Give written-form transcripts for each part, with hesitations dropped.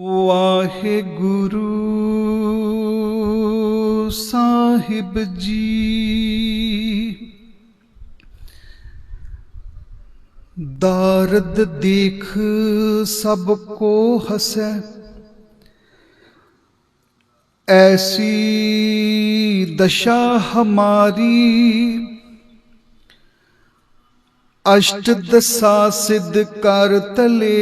ਵਾਹਿਗੁਰੂ ਸਾਹਿਬ ਜੀ। दारद देख सबको हंसै, ऐसी दशा हमारी। अष्ट दशा सिद्ध कर तले,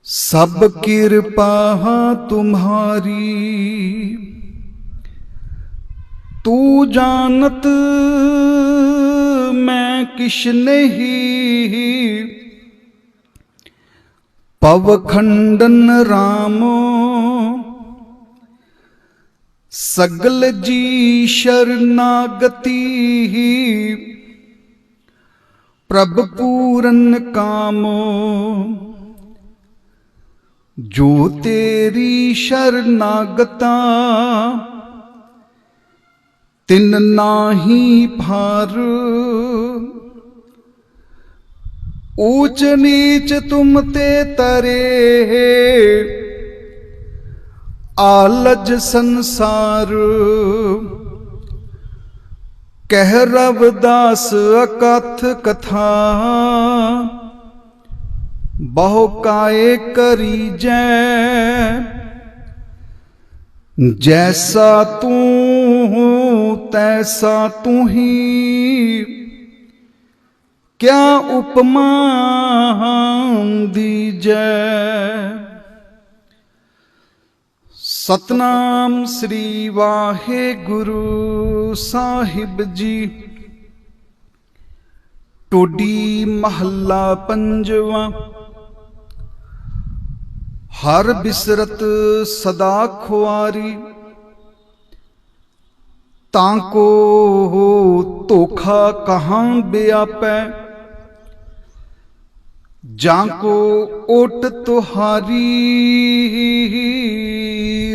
सब कृपा तुम्हारी। तू जानत मैं किश नहीं, पवखंडन राम। सगल जी शरणागति, प्रभ पूरन काम। जो तेरी शरणागता, तिन नाही भार। ऊंच नीच तुम ते तरे, आलज संसार। कह रविदास अकथ कथा, बहु काए करी जै। जैसा तू तैसा तू ही, क्या उपमा दीजै। सतनाम श्री वाहिगुरु साहिब जी। टोडी महला पंजवा। हर बिसरत सदा खुआरी, ताको धोखा कहाँ व्यापै। जाको ओट तुहारी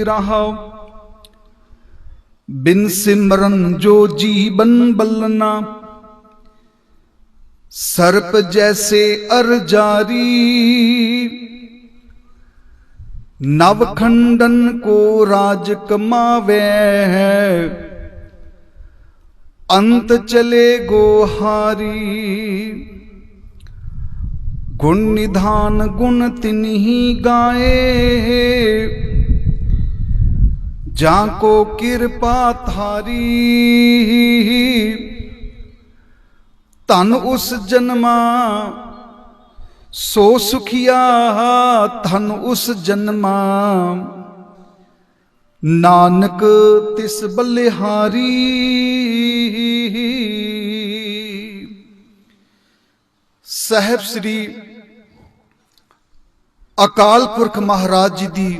रहा, बिन सिमरन जो जीवन बलना। सर्प जैसे अर जारी, नवखंडन को राज कमावे। अंत चले गोहारी, गुण निधान गुण तिन्ही गाए। जाको कृपा थारी, धन उस जन्मा सो सुखिया। धन उस जन्मा, नानक तिस बलिहारी। साहिब श्री अकाल पुरख महाराज जी दी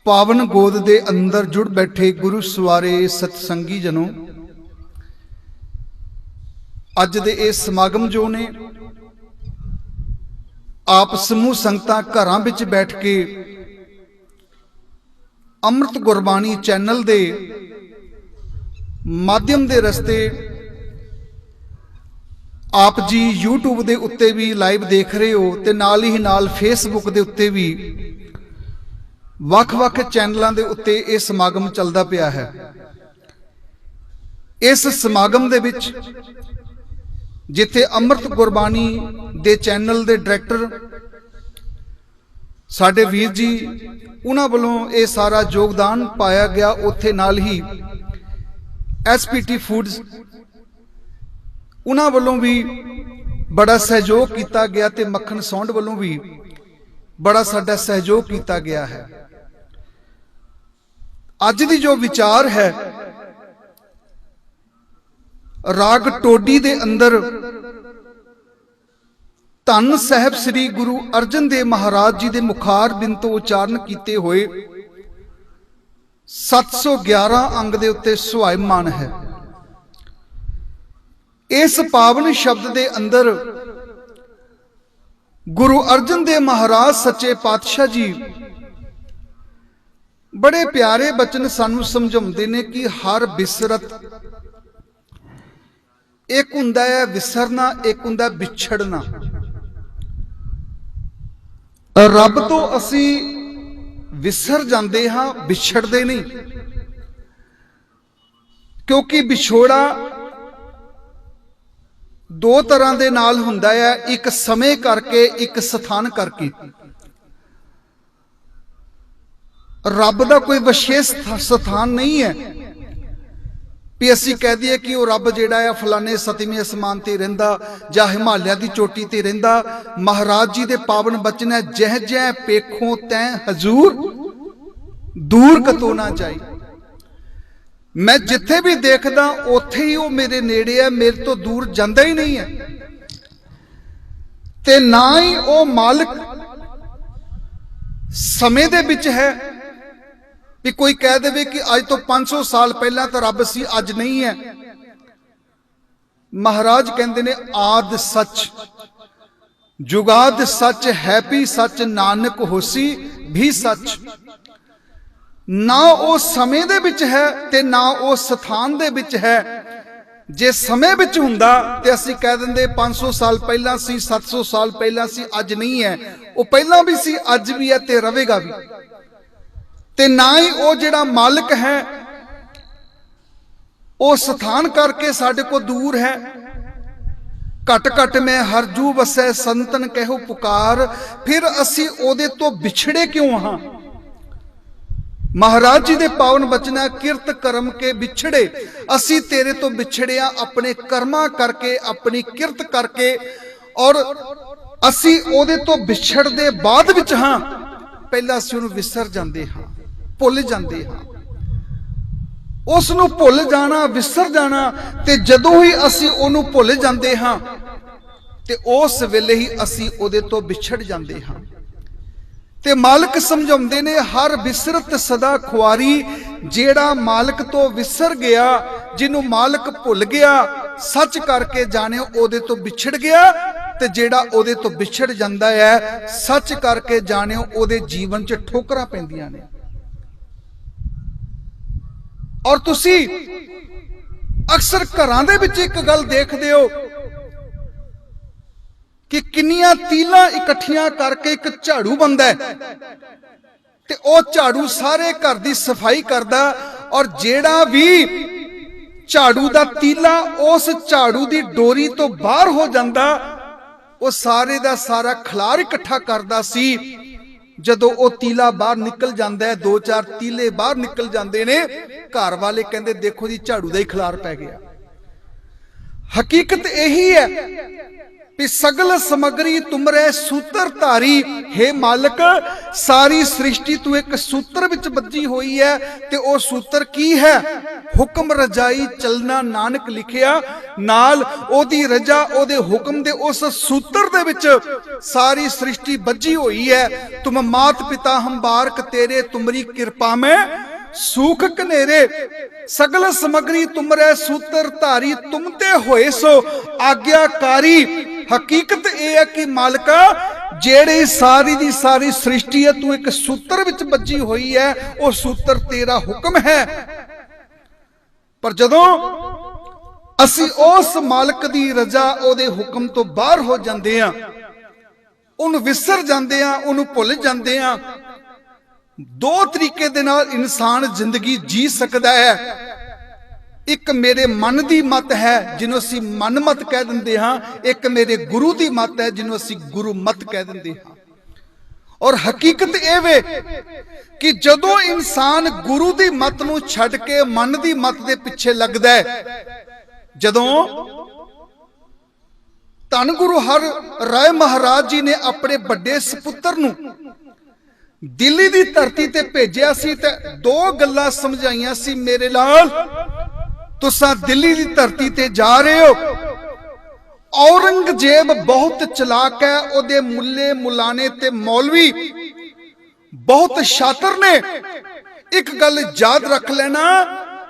पावन गोद दे अंदर जुड़ बैठे गुरु सवारे सतसंगी जनों, अज दे इस समागम जो ने आप समूह संगतां घरां विच बैठ के अमृत गुरबाणी चैनल दे माध्यम दे रस्ते आप जी यूट्यूब दे उत्ते भी लाइव देख रहे हो, ते नाल ही नाल फेसबुक दे उत्ते भी वख-वख चैनलों दे उत्ते यह समागम चलदा पिया है। इस समागम दे विच जिथे अमृत गुरबाणी दे चैनल दे डायरैक्टर साडे वीर जी उन्हां वल्लों ये सारा योगदान पाया गया, उत्थे नाल ही SPT फूड्स उन्हां वल्लों भी बड़ा सहयोग किया गया, ते मक्खन सौंड वल्लों भी बड़ा साडा सहयोग किया गया है। अज दी जो विचार है, राग टोडी दे अंदर धन साहिब श्री गुरु अर्जन देव महाराज जी दे मुखार बिन तो उचारण किए हुए 711 अंग दे उत्ते सुहायमान है। इस पावन शब्द दे अंदर गुरु अर्जन देव महाराज सच्चे पातशाह जी बड़े प्यारे बचन सानू समझाउंदे ने कि हर बिसरत एक हुंदा है विसरना, एक हुंदा विछड़ना। रब तो असी विसर जाते हाँ, विछड़ते नहीं, क्योंकि विछोड़ा दो तरह के नाल हुंदा है, एक समय करके, एक स्थान करके। रब का कोई विशेष स्थान नहीं है भी असी कह दिए कि वह रब जिहड़ा है फलाने सतवें आसमान ते रहिंदा जां हिमालय की चोटी ते रहिंदा। महाराज जी दे पावन बचन है, जह जह पेखों तैं हजूर दूर कतो ना जाई। मैं जिथे भी देखदा उथे ही वो मेरे नेड़े है, मेरे तो दूर जांदा ही नहीं है। ते ना ही वो मालिक समय दे विच है भी कोई कह दे कि अज तो 500 साल पहला तो रब सी, अज नहीं है। महाराज कहते ने आद सच जुगाद सच है भी सच, नानक होसी भी सच। ना वो समय दे विच है ते ना वो स्थान दे विच है। जे समय विच हुंदा ते असीं कह दिंदे 500 साल पहला सी, 700 साल पहला सी, अज नहीं है। वो पहला भी सी, अज भी है ते रहेगा भी। ते ना ही वो जिहड़ा मालिक है वो स्थान करके साडे को दूर है। घट घट में हरजू वसै संतन कहो पुकार, फिर असी ओदे तो बिछड़े क्यों हाँ। महाराज जी दे पावन बचन है, किरत कर्म के बिछड़े, असी तेरे तो बिछड़े आ अपने कर्मा करके, अपनी किरत करके। और असी ओदे तो बिछड़ दे बाद विच हाँ, पहला असी उहनूं विसर जांदे हाँ, भुल जांदे हाँ। उस नूं भुल जाना, विसर जाना, ते जदों ही असी उहनूं भुल जांदे हाँ ते उस वेले ही असी ओदे तो विछड़ जांदे हाँ। ते मालिक समझाउंदे ने, हर विसरत सदा खुआरी। जेड़ा मालिक तो विसर गया, जिन्हों मालिक भुल गया, सच करके जाने ओदे तो बिछड़ गया। ते जेड़ा ओदे तो बिछड़ जांदा है, सच करके जाने ओदे जीवन च ठोकरां पैंदियां ने। और तुसी अक्सर घरां दे विच एक गल देखदे हो कि किन्नियां तीलां इकट्ठियां करके एक झाड़ू बनदा है ते ओ झाड़ू सारे घर दी सफाई करदा। और जेड़ा भी झाड़ू दा तीला उस झाड़ू दी डोरी तो बाहर हो जांदा, वो सारे दा सारा खलार इकट्ठा करदा सी। जदों वो तीला बाहर निकल जांदा है, 2-4 तीले बाहर निकल जांदे ने, घर वाले कहंदे देखो जी झाड़ू दा ही खलार पै गया। हकीकत यही है कि सगल समगरी तुमरे सूत्र धारी। हे मालिक, सारी सृष्टि तू एक सूत्र विच बज्जी हुई है ते ओ सूत्र की है? हुक्म रजाई चलना नानक लिखिया, नाल ओदी रजा ओदे हुक्म दे उस सूत्र दे विच सारी सृष्टि बज्जी हुई है। तुम मात पिता हम बारक तेरे, तुमरी कृपा में सूख कनेरे। सगल समगरी तुमरे सूत्र धारी, तुम ते होए सो आज्ञाकारी। हकीकत यह है कि मालिका, जेड़ी सारी दी सारी सृष्टि है तू एक सूत्र विच बज्जी हुई है, वो सूत्र तेरा हुक्म है। पर जदों असी उस मालिक दी रजा ओदे हुक्म तो बाहर हो जांदे हां, उन्हें विसर जांदे हां, उन्हें भुल जांदे हां। दो तरीके दे नाल इंसान जिंदगी जी सकदा है। एक मेरे मन की मत है जिन्हों असी मन मत कह देंगे हाँ, एक मेरे गुरु की मत है जिन्हों असी गुरु मत कह देंगे हाँ। और हकीकत यह वे कि जदों इंसान गुरु की मत नूं छड्ड के मन की मत के पिछे लगदा है, जदों धन गुरु हर राय महाराज जी ने अपने बड़े सपुत्र नूं दिल्ली की धरती ते भेजिया सी ते दो गल्लां समझाइयां सी, मेरे लाल तुसा दिल्ली की धरती ते जा रहे हो, औरंगजेब बहुत चलाक है, ओदे मुल्ले मुलाने ते मौलवी बहुत शातिर ने। एक गल याद रख लेना,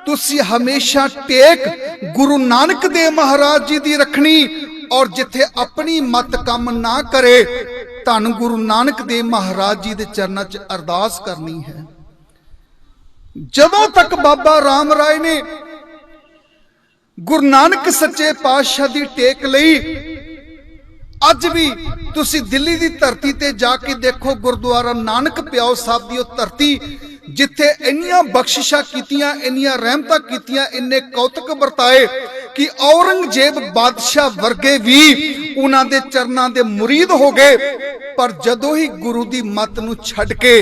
तुसी हमेशा टेक गुरु नानक देव महाराज जी दी रखनी, और जिथे अपनी मत काम ना करे, धन गुरु नानक देव महाराज जी दे चरणों च अरदास करनी है। जदों तक बाबा राम राय ने गुरु नानक सच्चे पातशाह दी टेक लई अज भी तुसी दिल्ली दी धरती ते जाके देखो, गुरुद्वारा नानक प्याओ साहब दी ओह धरती जिथे इन्नियां बख्शिशां कीतियां, इन्नियां रहमतां कीतियां, इन्ने कौतक बरताए कि औरंगजेब बादशाह वर्गे भी उन्हां दे चरनां दे मुरीद हो गए। पर जदों ही गुरु दी मत नूं छड्ड के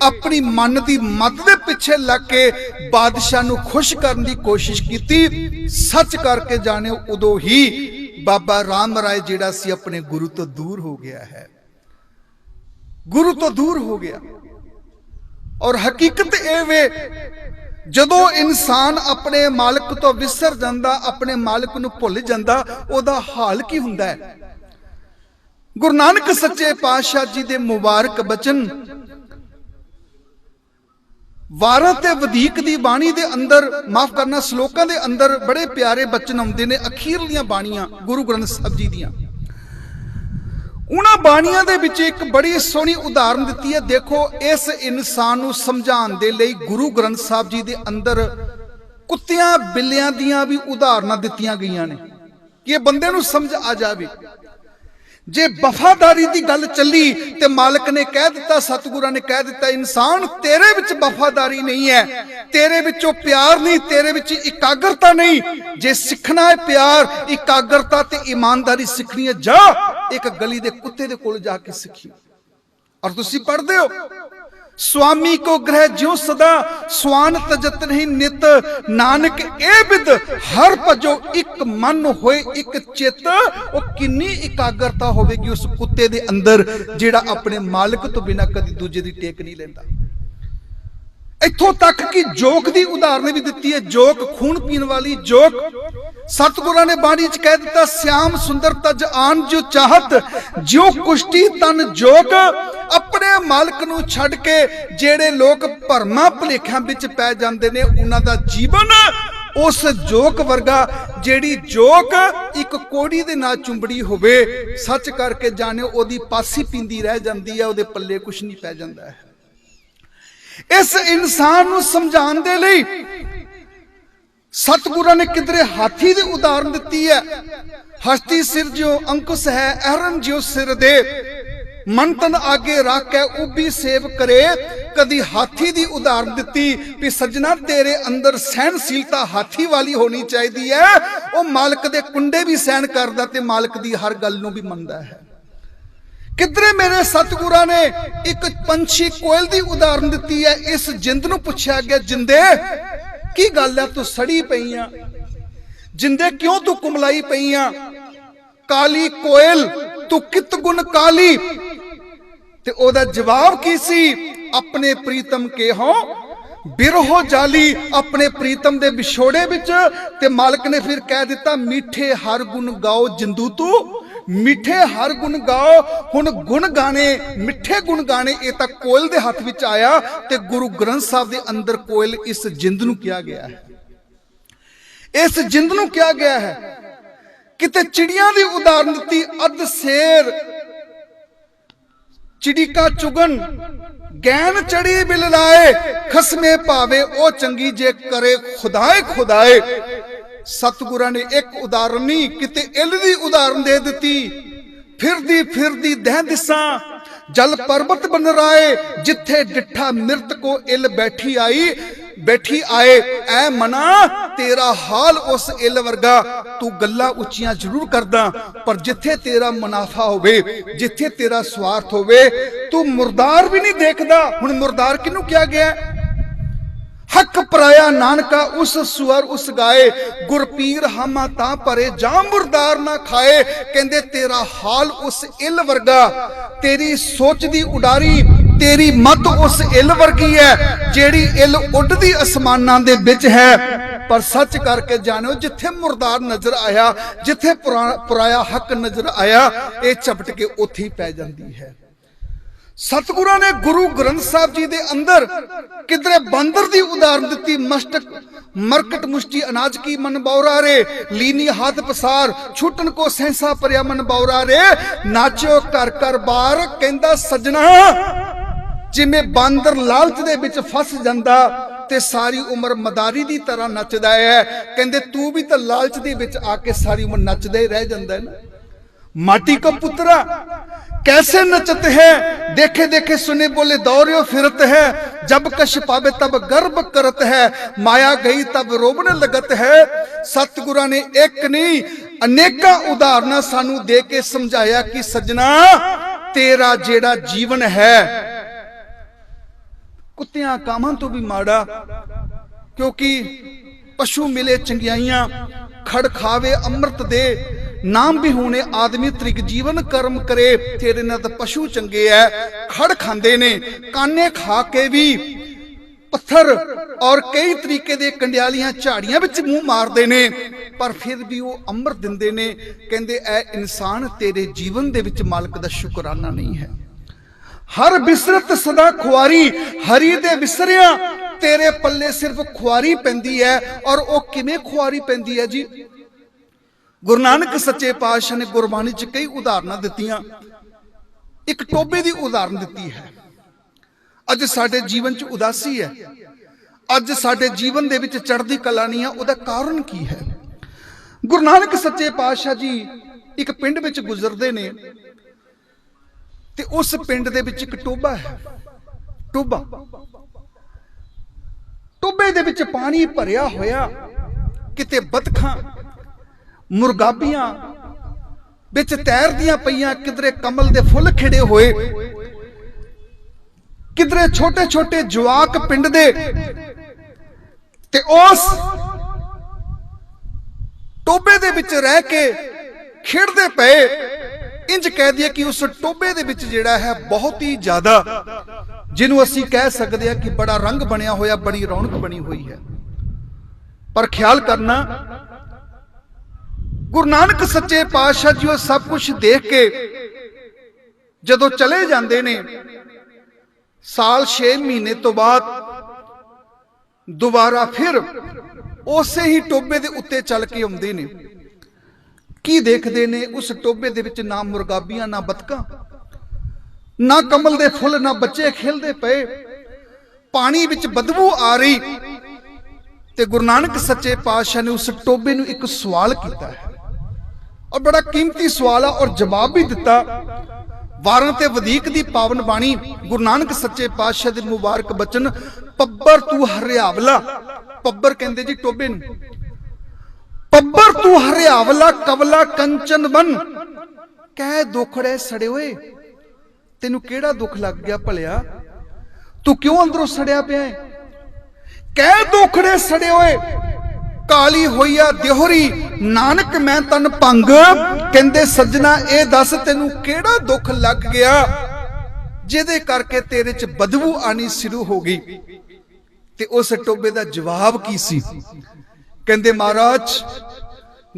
अपनी मन दी मत दे पिछे लग के बादशाह नूं खुश करन दी कोशिश कीती, सच करके जाने उदों ही बाबा राम राय जिहड़ा सी अपने गुरु तो दूर हो गया है, गुरु तो दूर हो गया। और हकीकत ये वे जदों इंसान अपने मालिक तो विसर जांदा, अपने मालिक नूं भुल जांदा, ओदा हाल की हुंदा है। गुरु नानक सच्चे पातशाह जी दे मुबारक बचन वारां ते वधीक दी बाणी दे अंदर, माफ करना, श्लोकां दे अंदर बड़े प्यारे बचन आउंदे ने, अखीरलियां बाणियां गुरु ग्रंथ साहिब जी दियां। उन्हां बाणियां दे विच एक बड़ी सोहनी उदाहरण दित्ती है। देखो, इस इंसान नूं समझाउण दे लई गुरु ग्रंथ साहिब जी दे अंदर कुत्तियां बिल्लियां दियां भी उदाहरणां दित्तियां गईयां ने कि ये बंदे नूं समझ आ जावे। जे वफादारी दी गल चली ते मालिक ने कह दिता, सतगुरां ने कह दिता, इंसान तेरे विच वफादारी नहीं है, तेरे विचों प्यार नहीं, तेरे विच एकाग्रता नहीं। जे सीखना है प्यार, एकाग्रता ते ईमानदारी सीखनी है, जा एक गली दे कुत्ते दे कोल जाके सीखी। और तुसीं पढ़दे हो, स्वामी को ग्रह ज्यों सदा स्वान तजत नहीं नित, नानक ए बिद हर भजो एक मन होए एक चित। वो किन्नी एकाग्रता होवेगी उस कुत्ते दे अंदर जिहड़ा अपने मालिक तो बिना कदी दूजे दी टेक नहीं लेंदा। इत्थों तक कि जोक दी उदाहरण भी दित्ती है, जोक खून पीण वाली जोक। सतगुरां ने बाणी च कह दिता, श्याम सुंदर तज आन जो चाहत, ज्यो कुश्ती तन जोक। अपने मालिक नूं छड्ड के जेड़े लोग भरमां भुलेखां विच पै जांदे ने, उन्हां दा जीवन उस जोक वर्गा, जेड़ी जोक एक कोड़ी दे नाल चुंबड़ी होवे, सच करके जाने ओदी पासी पींदी रह जांदी है, ओदे पल्ले कुछ नहीं पै जांदा है। इस इंसान नूं समझाउण दे लई सतगुरां ने किधरे हाथी दी उदाहरण दित्ती है। हस्ती सिर ज्यों अंकुश है, अहरन ज्यों सिर दे, मन तन आगे रख के उभी सेव करे। कदी हाथी दी उदाहरण दित्ती भी सज्जना तेरे अंदर सहनशीलता हाथी वाली होनी चाहिदी है। वो मालिक दे कुंडे भी सहन करदा ते मालिक दी हर गल नूं भी मनदा है। किधरे मेरे सतगुरां ने एक पंछी कोयल दी उदाहरण दित्ती है। इस जिंद नूं पुछया गया, जिंदे की गल है तू सड़ी पई आ, जिंदे क्यों तू कुमलाई पई आ, काली कोयल तू कित गुण काली। ते ओदा जवाब की सी, अपने प्रीतम के हो बिरहो जाली, अपने प्रीतम दे विछोड़े विच। ते मालिक ने फिर कह दिता, मीठे हर गुण गाओ जिंदू तू, मिठे हर गुण गाओ। हुण गुण गाने, मिठे गुण गाने, ये तां कोयल दे हथ विच आया ते गुरु ग्रंथ साहिब दे अंदर कोयल इस जिंद नूं किया गया है। इस जिंद नूं किया गया है। किते चिड़ियां दी उदाहरण दित्ती, अध शेर चिड़िका चुगन, गैन चढ़ी बिल लाए, खसमे पावे ओ चंगी जे करे खुदाए खुदाए। सतगुरां ने एक उदाहरण नहीं किते इल दी उदाहरण दे दिती। फिरदी फिरदी दह दिसा जल पर्वत बन राए, जिथे डिठा मिर्त को इल बैठी आई बैठी आए। ऐ मना तेरा हाल उस इल वर्गा, तू गल्लां उच्चियां जरूर करदा, पर जिथे तेरा मुनाफा होवे, जिथे तेरा स्वार्थ होवे, तू मुर्दार भी नहीं देखदा। हुण मुर्दार किनू किया गया? हक पराया नानका उस सुअर उस गाए, गुरपीर हामा तां परे जा मुर्दार ना खाए। कहंदे तेरा हाल उस इल वर्गा, तेरी सोच दी उडारी, तेरी मत उस इल वर्गी है जेड़ी इल उडदी आसमानां दे विच है। पर सच करके जानो, जिथे मुर्दार नजर आया, जिथे पराया हक नजर आया, ये झपट के उत्थे ही पै जांदी है। सतगुरां ने गुरु ग्रंथ साहिब जी दे अंदर किधरे बंदर दी उदाहरण दित्ती। मस्तक मरकट मुष्टि अनाज की मन बौरा रे, लीनी हाथ पसार छुटन को सहसा परया मन बौरा रे। नाचो कर कर बार, कहंदा सजना जिवें बांदर लालच दे विच फस जांदा, ते सारी उम्र मदारी दी तरह नचदा है। कहंदे तू भी तो लालच दे विच आके सारी उम्र नचदा ही रह जांदा है ना। माटी का पुत्रा कैसे नचत है, देखे देखे सुने बोले दौड़ियो फिरत है। जब कश पावे तब गर्भ करत है, माया गई तब रोबने लगत है। सतगुरां ने एक नहीं अनेका उदाहरण सानू दे के समझाया कि सजना तेरा जेड़ा जीवन है कुत्तियां कामां तो भी माड़ा, क्योंकि पशु मिले चंगियाइयां, खड़ खावे अमृत दे, नाम भी होने आदमी त्रिक जीवन कर्म करे। तेरे नाल तां पशु चंगे है, खड़ खांदे ने, काने खा के भी पत्थर और कई तरीके दे कंडियालियां झाड़ियां विच मुंह मारदे ने, पर फिर भी वो अमृत दिंदे ने। कहंदे ऐ इंसान तेरे जीवन दे विच मालक दा शुकराना नहीं है। हर बिसरत सदा खुआरी, हरी दे विसरिया तेरे पल्ले सिर्फ खुआरी पैंदी है। और वो किवें खुआरी पैंदी है जी? गुरु नानक सच्चे पातशाह ने गुरबाणी च कई उदाहरण दित्तियां, एक टोबे दी उदाहरण दित्ती है। अज साडे जीवन च उदासी है, अज साडे जीवन दे विच चढ़दी कला नहीं है, उहदा कारण की है? गुरु नानक सच्चे पातशाह जी एक पिंड विच गुजरदे ने ते उस पिंड दे विच एक टोबा है। टोबा टोबे दे विच पानी भरिया होया, किते बतखां मुरगाबियां विच तैरदियां पईयां, किधरे कमल दे फुल खिड़े होए, किधरे छोटे छोटे जवाक पिंड दे ते उस टोबे दे विच रह के खेडदे पे। इंज कह दिए कि उस टोबे दे विच जिहड़ा है बहुत ही ज्यादा, जिन्हों असीं कह सकते हैं कि बड़ा रंग बनिया होया, बड़ी रौनक बनी हुई है। पर ख्याल करना, गुरु नानक सच्चे पातशाह जी सब कुछ देख के जदों चले जाते ने, साल 6 महीने तो बाद दोबारा फिर उसे ही टोबे दे उत्ते चल के आउंदे ने। की देखते ने? उस टोबे दे विच ना मुरगाबियां, ना बतकां, ना कमल दे फुल, ना बच्चे खेलते पे, पानी विच बदबू आ रही। ते गुरु नानक सच्चे पातशाह ने उस टोबे नूं एक सवाल किया है, और बड़ा कीमती सवाल है, और जवाब भी दिता। वारां ते वधीक दी पावन बाणी गुरु नानक सच्चे पातशाह दे मुबारक बचन, पब्बर तू हरियावला। पब्बर कहंदे जी टोबे नूं, पब्बर तू हरियावला कवला कंचन बन। कह दुखड़े सड़े होए, तेनू केड़ा दुख लग गया भलिया? तू क्यों अंदरों सड़िया पिया है? कह दुखड़े सड़े होए काली होइया देहोरी, नानक मैं तन भंग। कहंदे सज्जना ए दस तेनू केड़ा दुख लग गया जिहदे करके तेरे च बदबू आनी शुरू हो गई? ते उस टोबे दा जवाब की सी? कहंदे महाराज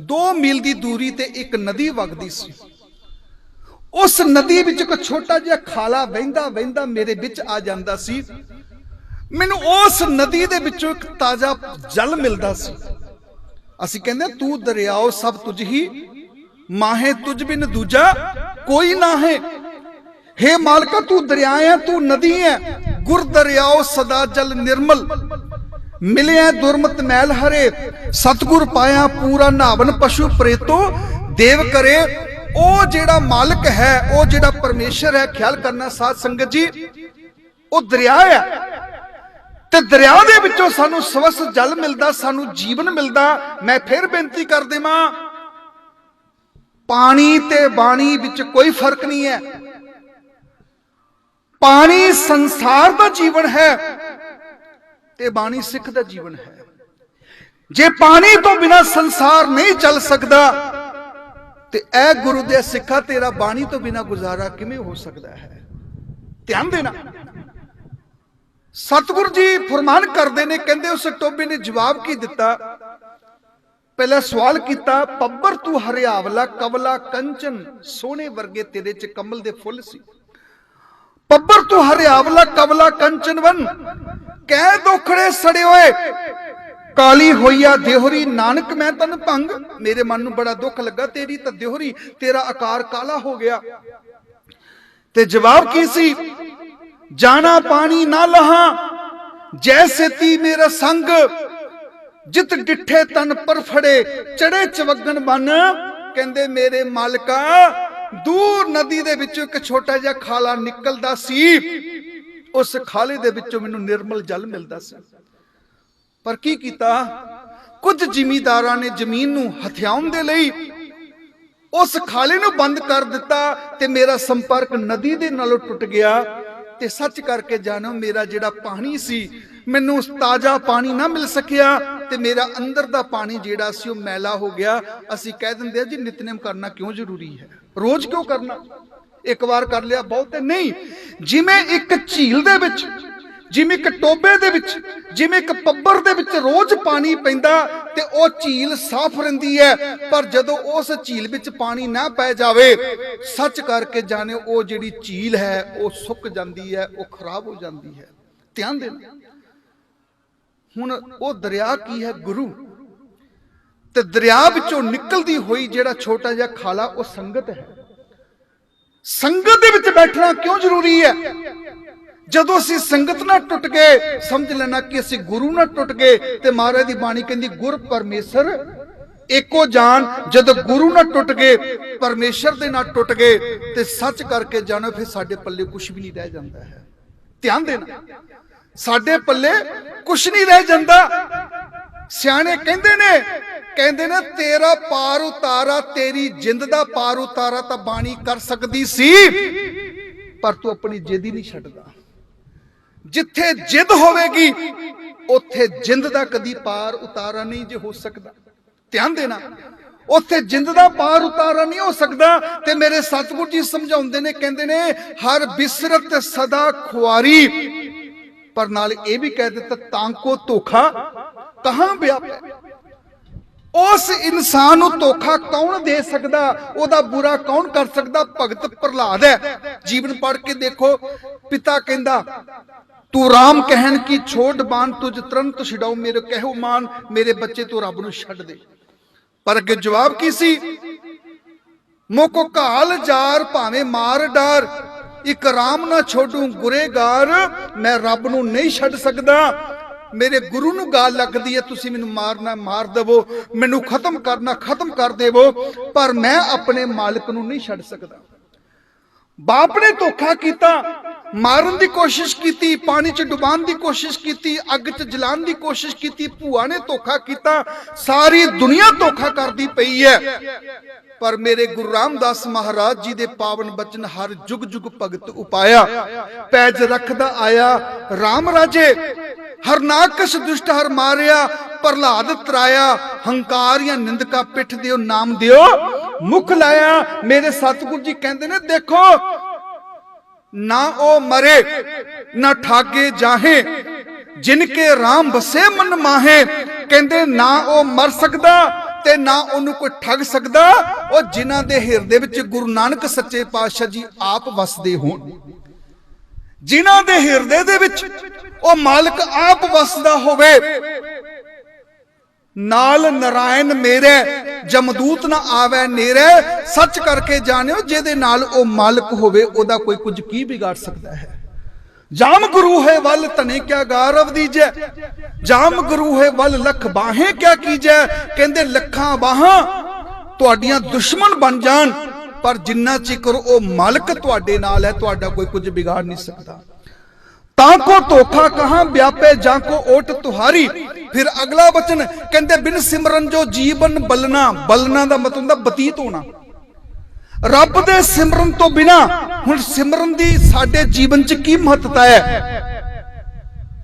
2 मील दी दूरी ते एक नदी वगदी सी। उस नदी विच एक छोटा जिहा खाला वहिंदा वहिंदा मेरे विच आ जांदा सी। मैनू उस नदी दे विचों एक ताजा जल मिलदा सी। असीं कहंदे तू दरियाओ सब तुझ ही, माहे तुझ बिन दूजा कोई ना है। हे मालका तू दरिया है, तू नदी है, गुर दरियाओ सदा जल निर्मल। मिले दुरमत मैल हरे, सतगुर पाया पूरा नावन पशु प्रेतो देव करे। ओ जेड़ा मालिक है, ओ जेड़ा परमेश्वर है, ख्याल करना साध संगत जी, ओ दरिया है ते दरिया दे विचों सानू सवस जल मिलदा, सानू जीवन मिलदा। मैं फिर बेनती कर देवां, पानी ते बाणी विच कोई फर्क नहीं है। पानी संसार दा जीवन है ते बाणी सिख दा जीवन है। जे पानी तो बिना संसार नहीं चल सकता ते ऐ गुरु दे सिखा तेरा बाणी तो बिना गुजारा किवें हो सकता है? ध्यान देना। सतगुरु जी फरमान करते ने, कहते उस टोबे ने जवाब की दिता? पहला सवाल किया, पब्बर तू हरियावला कवला कंचन, सोने वर्गे तेरे च कमल दे फुल सी। पब्बर तू हरियावला कवला कंचन वन, कह दुखड़े सड़े होए काली होइया देहोरी, नानक मैं तन भंग। मेरे मन नूं बड़ा दुख लगा, तेरी तो देहोरी, तेरा आकार काला हो गया। ते जवाब की सी? जाना पानी ना लहा जैसे ती मेरा संग, जित डिठे तन पर फड़े, चढ़े चवगन बन। कहंदे मेरे मालका दूर नदी दे विचों एक छोटा जिहा खाला निकलदा सी, उस खाले दे विचों मैनूं निर्मल जल मिलदा सी। पर की कीता, कुछ जिमीदारां ने जमीन नूं हथियाउण दे लई उस खाले नूं बंद कर दिता ते मेरा संपर्क नदी दे नालों टुट गया। ते सच करके जानो मेरा जिहड़ा पानी सी मैनूं ताजा पानी ना मिल सकिया ते मेरा अंदर दा पानी जिहड़ा सी ओह मैला हो गया। असीं कह दिंदे जी नितनेम करना क्यों जरूरी है, रोज क्यों करना, एक बार कर लिया बहुत है। नहीं, जिवें एक झील दे विच, जिवें एक टोबे दे विच, जिवें एक पब्बर दे विच रोज पानी पैंदा ते ओह झील साफ रहिंदी है, पर जदों उस झील विच पानी ना पै जावे, सच करके जाने ओह जिहड़ी झील है ओह सुक जांदी है, ओह खराब हो जांदी है। ध्यान देना, हुण ओह दरिया की है, गुरु, ते दरिया विचों निकलदी होई जिहड़ा छोटा जिहा खाला ओह संगत है। संगत दे विच बैठना क्यों जरूरी है? जदों असीं संगत ना टुट गए, समझ लेना कि असीं गुरु ना टुट गए। ते महाराज दी बाणी कहंदी गुर परमेश्वर एको जान। जदों गुरु ना टुट गए, परमेश्वर दे ना टुट गए, ते सच करके जानो फिर साडे पल्ले कुछ भी नहीं रह जांदा है। ध्यान देना, साडे पल्ले कुछ नहीं रह जांदा। सियाणे कहंदे ने तेरा पार उतारा, तेरी जिंद दा पार उतारा तां बाणी कर सकदी सी, पर तू अपनी जिद ही नहीं छड्डदा। जिथे जिद होवेगी उत्थे जिंद दा कदी पार उतारा नहीं जे हो सकदा। ध्यान देना, उत्थे जिंद दा पार उतारा नहीं हो सकदा। ते मेरे सतगुर जी समझाउंदे ने, कहंदे ने हर बिसरत सदा खुआरी, पर नाल ये भी कह दिता तांको धोखा कहां व्यापे। उस इंसान नूं धोखा कौन दे सकदा, ओदा बुरा कौन कर सकदा? भगत प्रहलाद है। जीवन पढ़ के देखो, पिता कहंदा तू राम कहन की छोड़ बान, तुझ तुरंत छिड़ाऊ मेरे कहो मान, मेरे बच्चे तू रब नूं छड्ड दे। पर अगे जवाब की सी, मोको घाल जार भावें मार डार, एक राम ना छोड़ू गुरेगार, मैं रब नूं नहीं छड्ड सकदा। मेरे गुरु नूं गाल लगदी है, तुसीं मैनूं मारना मार देवो, मैनूं खत्म करना खत्म कर देवो, पर मैं अपने मालिक नूं नहीं छड्ड सकदा। बाप ने धोखा कीता, मारन की कोशिश की, पानी च डुबान की कोशिश की, अग च जलान की कोशिश की, भूआ ने धोखा किया, सारी दुनिया धोखा करती पई है। पर मेरे गुरु रामदास महाराज जी दे पावन बचन हर जुग जुग भगत उपाया, पैज रखदा आया राम राजे, हरनाकश दुष्ट हर मारिया, प्रहलाद त्राया, हंकार या निंदका पिठ दियो, नाम दियो मुख लाया। मेरे सतगुरु जी कहते ने देखो, ना ओ मरे ना ठागे जाहे, जिनके राम बसे मन माहे। कहते ना ओ मर सकदा ते ना ओनू कोई ठग सकदा, और जिन्हां दे हिरदे विच गुरु नानक सच्चे पातशाह जी आप वसदे होण, जिन्हां दे हिरदे दे विच ओ मालिक आप वसदा होवे। नाल नारायण मेरे, जमदूत ना आवे नेरे। सच करके जानियो, जेदे नाल ओ मालिक होवे ओदा कोई कुछ की बिगाड़ सकता है। जाम गुरु है वल तने क्या गारव दीजे, जाम गुरु है वल लख बाहें क्या कीजे। कहंदे लखां बाहां तुहाडियां दुश्मन बन जान, पर जिन्ना चिकर ओ मालिक तुहाडे नाल है, तुहाडा कोई कुछ बिगाड़ नहीं सकता। ताको धोखा कहां व्यापे, जाको ओट तुहारी। फिर अगला वचन कहंदे बिन सिमरन जो जीवन बलना, बलना दा मतलब हुंदा बतीत होना। रब दे सिमरन तो बिना, हुण सिमरन दी साडे जीवन च की महत्ता है?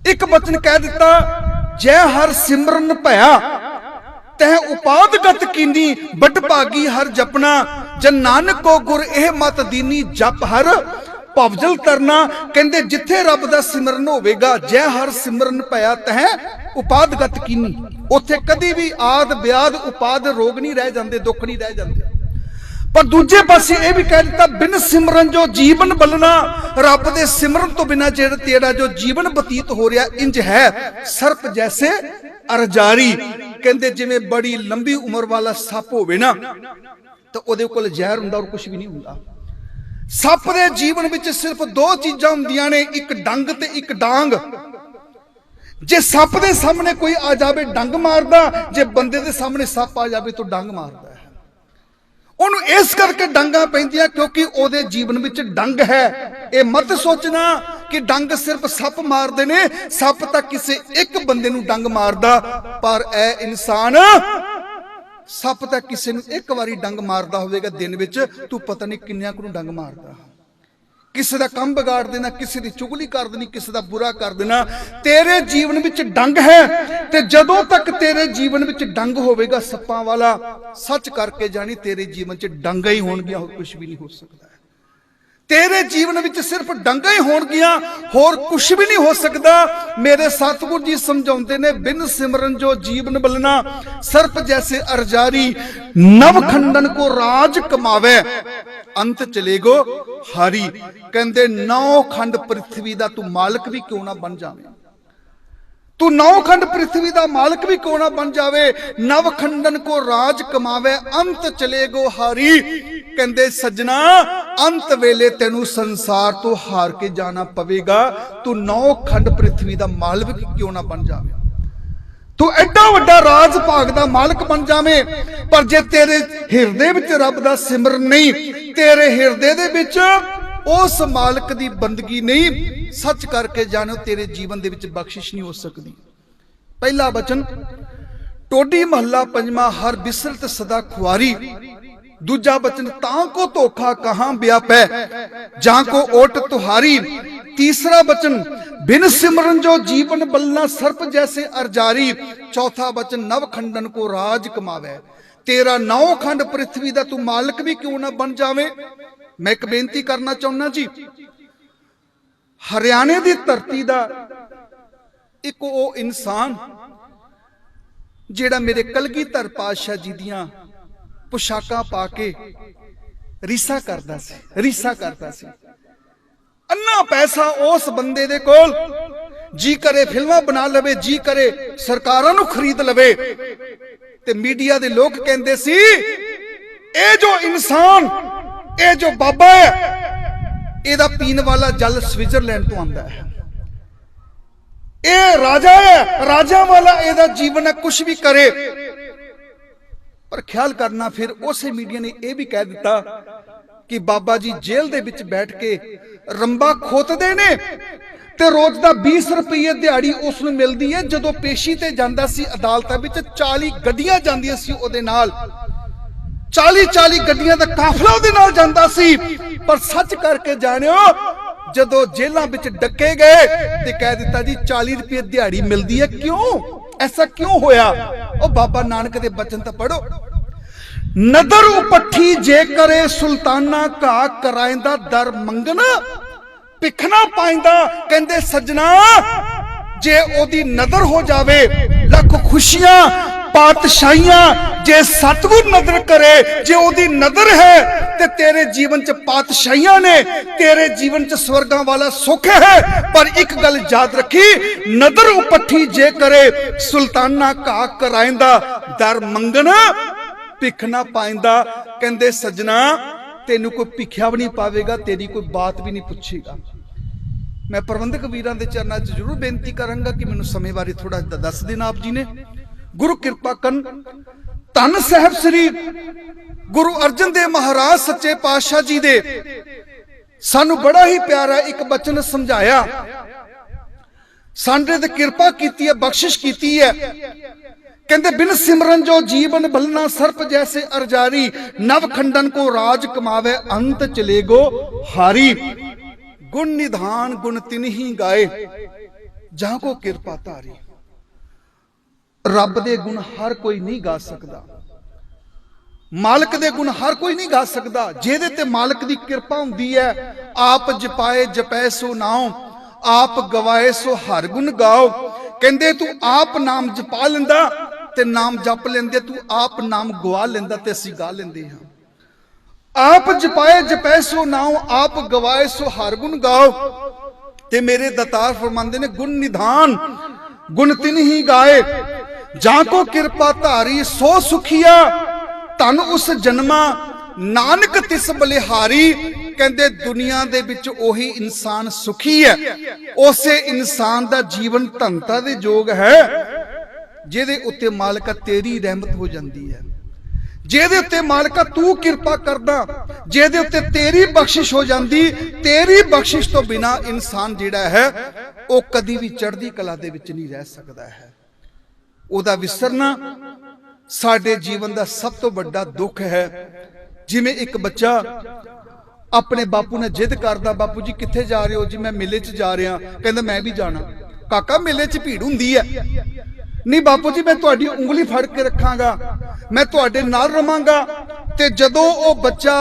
एक वचन कह दिता, जै हर सिमरन भया तह उपादगत कीनी, बट भागी हर जपना, जन नानक को गुर एह मत दीनी, जप हर भवजल तरना। कहंदे जिथे रब दा सिमरन होवेगा, जै हर सिमरन भया तह उपादगत कीनी, उत्थे कदी भी आद ब्याद उपाद रोग नहीं रह जाते, दुख नहीं रह जाते। पर दूजे पासे यह भी कह दिता, बिन सिमरन जो जीवन बलना, रब दे सिमरन तो बिना जेड़ा तेरा जो जीवन बतीत हो रहा इंज है सर्प जैसे अरजारी। कहंदे जिवें बड़ी लंबी उम्र वाला सप होवे ना, तो उहदे कोल जहर हुंदा और कुछ भी नहीं हुंदा। सप दे जीवन विच सिर्फ दो चीजां हुंदियां ने, एक डंग ते एक डांग। जे सप दे सामने कोई आ जाए डंग मारदा, जे बंदे दे सामने सप आ जाए तो डंग मारदा है। ਉਹਨੂੰ ਇਸ ਕਰਕੇ ਡੰਗਾਂ ਪੈਂਦੀਆਂ क्योंकि ਉਹਦੇ ਜੀਵਨ ਵਿੱਚ ਡੰਗ ਹੈ। ਇਹ ਮਤ ਸੋਚਣਾ ਕਿ ਡੰਗ ਸਿਰਫ ਸੱਪ ਮਾਰਦੇ ਨੇ, ਸੱਪ ਤਾਂ ਕਿਸੇ ਇੱਕ ਬੰਦੇ ਨੂੰ ਡੰਗ ਮਾਰਦਾ, ਪਰ ਇਹ ਇਨਸਾਨ ਸੱਪ ਤਾਂ ਕਿਸੇ ਨੂੰ ਇੱਕ ਵਾਰੀ ਡੰਗ ਮਾਰਦਾ ਹੋਵੇਗਾ ਦਿਨ ਵਿੱਚ, ਤੂੰ ਪਤਾ ਨਹੀਂ ਕਿੰਨਿਆਂ ਨੂੰ ਡੰਗ ਮਾਰਦਾ। ਕਿਸੇ ਦਾ ਕੰਮ ਵਿਗਾੜ ਦੇਣਾ, ਕਿਸੇ ਦੀ ਚੁਗਲੀ ਕਰ ਦੇਣੀ, ਕਿਸੇ ਦਾ ਬੁਰਾ ਕਰ ਦੇਣਾ। ਤੇਰੇ ਜੀਵਨ ਵਿੱਚ ਡੰਗ ਹੈ, ਤੇ ਜਦੋਂ ਤੱਕ ਤੇਰੇ ਜੀਵਨ ਵਿੱਚ ਡੰਗ ਹੋਵੇਗਾ ਸੱਪਾਂ ਵਾਲਾ, ਸੱਚ ਕਰਕੇ ਜਾਣੀ ਤੇਰੇ ਜੀਵਨ 'ਚ ਡੰਗਾ ਹੀ ਹੋਣਗੀਆਂ, ਹੋਰ ਕੁਝ ਵੀ ਨਹੀਂ ਹੋ ਸਕਦਾ। तेरे जीवन विच सिर्फ डंगा ही होणगियां, होर कुछ भी नहीं हो सकता। मेरे सतगुरु जी समझाउंदे ने, बिन सिमरन जो जीवन बलना, सर्प जैसे अरजारी, नव खंडन को राज कमावे, अंत चलेगो हारी। कहंदे 9 खंड पृथ्वी दा तू मालिक भी क्यों ना बन जावे, तू 9 खंड पृथ्वी दा मालिक भी क्यों ना बन जावे, नव खंडन को राज कमावे, अंत चलेगो हारी। कहंदे सजना अंत वेले तेनू संसार तो हार के जाना पवेगा, तू 9 खंड पृथ्वी दा मालिक क्यों ना बन जावे, तू एडा वड्डा राज भाग दा मालिक बन जावे, पर जे तेरे हिरदे विच रब दा सिमरन नहीं, तेरे हिरदे दे विच उस मालिक दी बंदगी नहीं, सच करके जानो तेरे जीवन दे विच बख्शिश नहीं हो सकती। पहला वचन टोडी महला पंजवा, हर बिसरत सदा खुआरी। दूजा वचन तां को धोखा कहां व्यापै, जां को ओट तुहारी। तीसरा वचन बिन सिमरन जो जीवन बलना, सर्प जैसे अरजारी। चौथा वचन नव खंडन को राज कमावे, तेरा 9 खंड पृथ्वी दा तू मालिक भी क्यों ना बन जावे। मैं एक बेनती करना चाहना जी, हरियाणे की धरती दा एक वो इंसान जेड़ा मेरे कलगीधर पातशाह जी दियां पोशाकां पा के रीसा करता सी, अन्ना पैसा उस बंदे दे कोल, जी करे फिल्मां बना लवे, जी करे सरकारां नूं खरीद लवे, ते मीडिया दे लोग कहंदे सी ए जो इंसान, ए जो बाबा है, एदा पीने वाला जल स्विट्जरलैंड तो आंदा है, ए राजा है, राजा वाला एदा जीवन है, कुछ भी करे। पर ख्याल करना, फिर उसे मीडिया ने यह भी कह दिता कि बाबा जी जेल दे विच बैठ के रंबा खोतदे ने, ते रोज दा 20 रुपये दिहाड़ी उसनूं मिलदी है। जदों पेशी ते जांदा सी अदालतां विच 40 गड्डियां जांदियां सी ओहदे नाल, 40 गड्डियां दा काफला ओहदे नाल जांदा सी। पर सच करके जानियो, जदों जेलां विच डके गए ते कह दिता जी 40 रुपये दिहाड़ी मिलदी है, क्यों ऐसा क्यों होया। ओ बाबा नानक दे बचन तां पढ़ो, नदर उपट्ठी जे करे सुल्ताना घा कराइंदा, दर मंगना भिखना पाइंदा। कहंदे सजना जे ओदी नदर हो जावे, लख खुशियां पातशाहियां, जे सतगुर नदर करे, जे ओदी नदर है ते तेरे जीवन च पातशाहियां ने, तेरे जीवन च स्वर्गां वाला सुख है। पर एक गल याद रखी, नदर उपट्ठी जे करे सुल्ताना घा कराइंदा, दर मंगना भिखना पाइंदा। कहंदे सजना तेनू कोई भिखिया भी नहीं पावेगा, तेरी कोई बात भी नहीं पूछेगा। मैं प्रबंधक वीरां दे चरनां च जरूर बेनती करांगा कि मैनू समय बारे थोड़ा दस देना आप जी ने। गुरु कृपा करन, धन साहब श्री गुरु अर्जन देव महाराज सच्चे पातशाह जी दे सानू बड़ा ही प्यारा एक बचन समझाया, सांडे ते कृपा कीती है, बख्शिश कीती है। कहंदे बिन सिमरन जो जीवन बलना, सर्प जैसे अरजारी, नव खंडन को राज कमावे, अंत चलेगो हारी। गुण निधान गुण तिन ही गाए, जहां को कृपा तारी। रब दे गुण हर कोई नहीं गा सकता, मालिक दे गुण हर कोई नहीं गा सकता। जेदे ते मालिक दी कृपा हुंदी है, आप जपाए जपै सो नाम, आप गवाए सो हर गुण गाओ। कहंदे तू आप नाम जपा लेंदा ते नाम जप लेंदे, तू आप नाम गवा लेंदा ते असीं गा लेंदे हां। आप जपाए जपै सो नाम, आप गवाए सो हर गुण गाओ। ते मेरे दातार फरमांदे ने, गुण निधान गुण तिन ही गाए, जां को कृपा धारी, सो सुखिया धन उस जन्मा, नानक तिस बलिहारी। कहंदे दुनिया दे विच ओही इंसान सुखी है, उसे इंसान दा जीवन धनता दे योग है जिहदे उत्ते मालिका तेरी रहमत हो जाती है, जिहदे उत्ते मालिका तू किरपा करदा, जिहदे उत्ते तेरी बख्शिश हो जाती। तेरी बख्शिश तो बिना इंसान जिहड़ा है वो कदी भी चढ़दी कला दे विच नहीं रह सकदा है। ओदा विसरना साडे जीवन दा सब तो बड़ा दुख है। जिवें एक बच्चा अपने बापू ने जिद करदा, बापू जी कित्थे जा रहे हो? जी मैं मेले च जा रहा। कहंदा मैं भी जाना। काका मेले च भीड़ हुंदी है। नहीं बापू जी मैं तुहाडी उंगली फड़ के रखांगा, मैं तुहाडे नाल रवांगा। ते जदों ओ बच्चा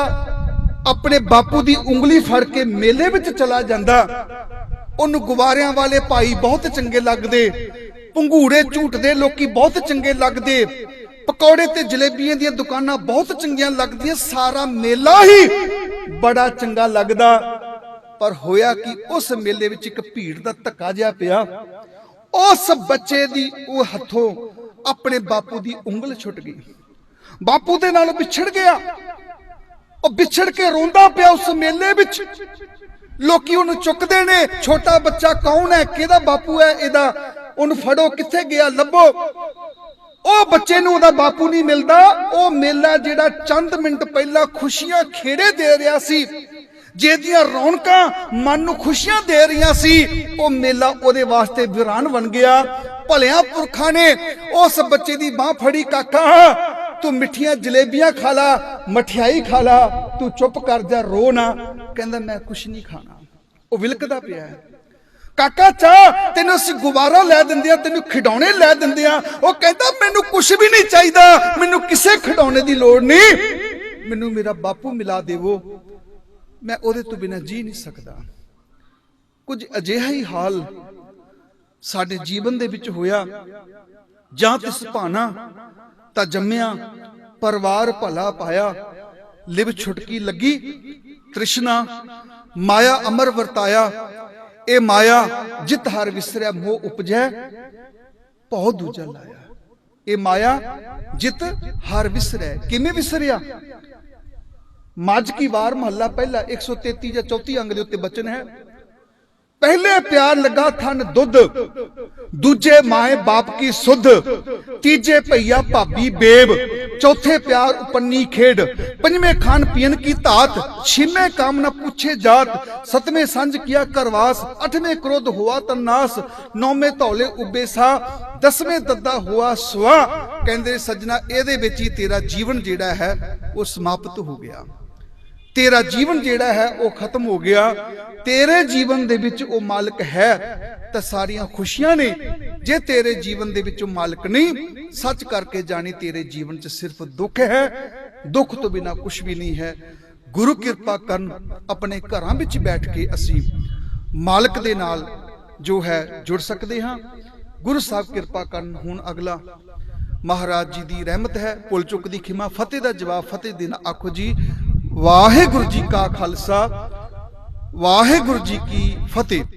अपने बापू दी उंगली फड़ के मेले विच चला जांदा, उन्हें गुवारियां वाले भाई बहुत चंगे लगदे, भंगूड़े झूटदे लोकी बहुत चंगे लगदे, पकौड़े ते जलेबियां दी दुकानां बहुत चंगियां लगदियां, सारा मेला ही बड़ा चंगा लगदा। पर होया कि उस मेले विच एक भीड़ दा धक्का जिहा पिया, उस बच्चे दी वो हथों अपने बापू दी उंगल छुट गई, बापू दे नाल विछड़ गया। और विछड़ के रोंदा पिया उस मेले विच। लोकी उन्हें चुकते ने, छोटा बच्चा कौन है, किहदा बापू है इहदा, उन्हें फड़ो, कित्थे गया लभो। ओ बच्चे नूं उहदा बापू नहीं मिलदा। ओ मेला जिहड़ा चंद मिनट पहला खुशियां खेड़े दे रहा सी, जिहदियां रौनकां मन नूं खुशियां दे रही सी, ओ मेला ओहदे वास्ते वीरान बन गया। भलियां पुरखां ने उस बच्चे दी बांह फड़ी, काका तू मिठियां जलेबियां खा ला, मठियाई खा ला, तू चुप कर जा, रो ना। कहंदा मैं कुछ नहीं खाना। वो विलकदा पिया है। काका चाह तेन असीं गुबारा लै दिंदे आ, तेन खिडौने लै दिंदे आ। वो कहंदा मैनू कुछ भी नहीं चाहिदा, मैनू किसे खिडौने दी लोड़ नहीं, मैनू मेरा बापू मिला देवो, मैं ओहदे तो बिना जी नहीं सकदा। कुछ अजिहा ही हाल साडे जीवन दे विच होया। जां तिस भाना ता जम्मिया, परिवार भला पाया, लिव छुटकी लगी तृष्णा, माया अमर वरताया। ए माया जित हर विसरिया, मोह उपजै भौ दूजा लाया। ए माया जित हर विसरै, किवें विसरिया? मज की वार महला पहला 133 या 34 अंग दे उत्ते बचन है। पहले प्यार लगा थन दुध, दूजे माए बाप की सुध, तीजे भैया भाभी बेब, चौथे प्यार उपन्नी खेड, पंजवें खान पियन की तात, छेवें काम न पूछे जात, सतवें संज किया करवास, अठवें क्रोध हुआ तन्नास, नौवें तौले उबे सा, दसवें दद्दा हुआ स्वा। कहंदे सजना एदे विच ही तेरा जीवन जिहड़ा है वो समाप्त हो गया, तेरा जीवन जिहड़ा है वो खत्म हो गया। तेरे जीवन दे विच वो मालिक है तो सारियां खुशियां ने। जे तेरे जीवन दे विच मालिक नहीं, सच करके जानी तेरे जीवन च सिर्फ दुख है, दुख तो बिना कुछ भी नहीं है। गुरु किरपा करन, अपने घरां विच बैठ के असीं मालिक दे नाल जो है जुड़ सकते हाँ। गुरु साहब किरपा करन। हुण अगला महाराज जी दी रहमत है, भुल चुक दी खिमा, फतेह दा जवाब फतेह देना। आखो जी वाहिगुरु जी का खालसा, वाहिगुरु जी की फतेह।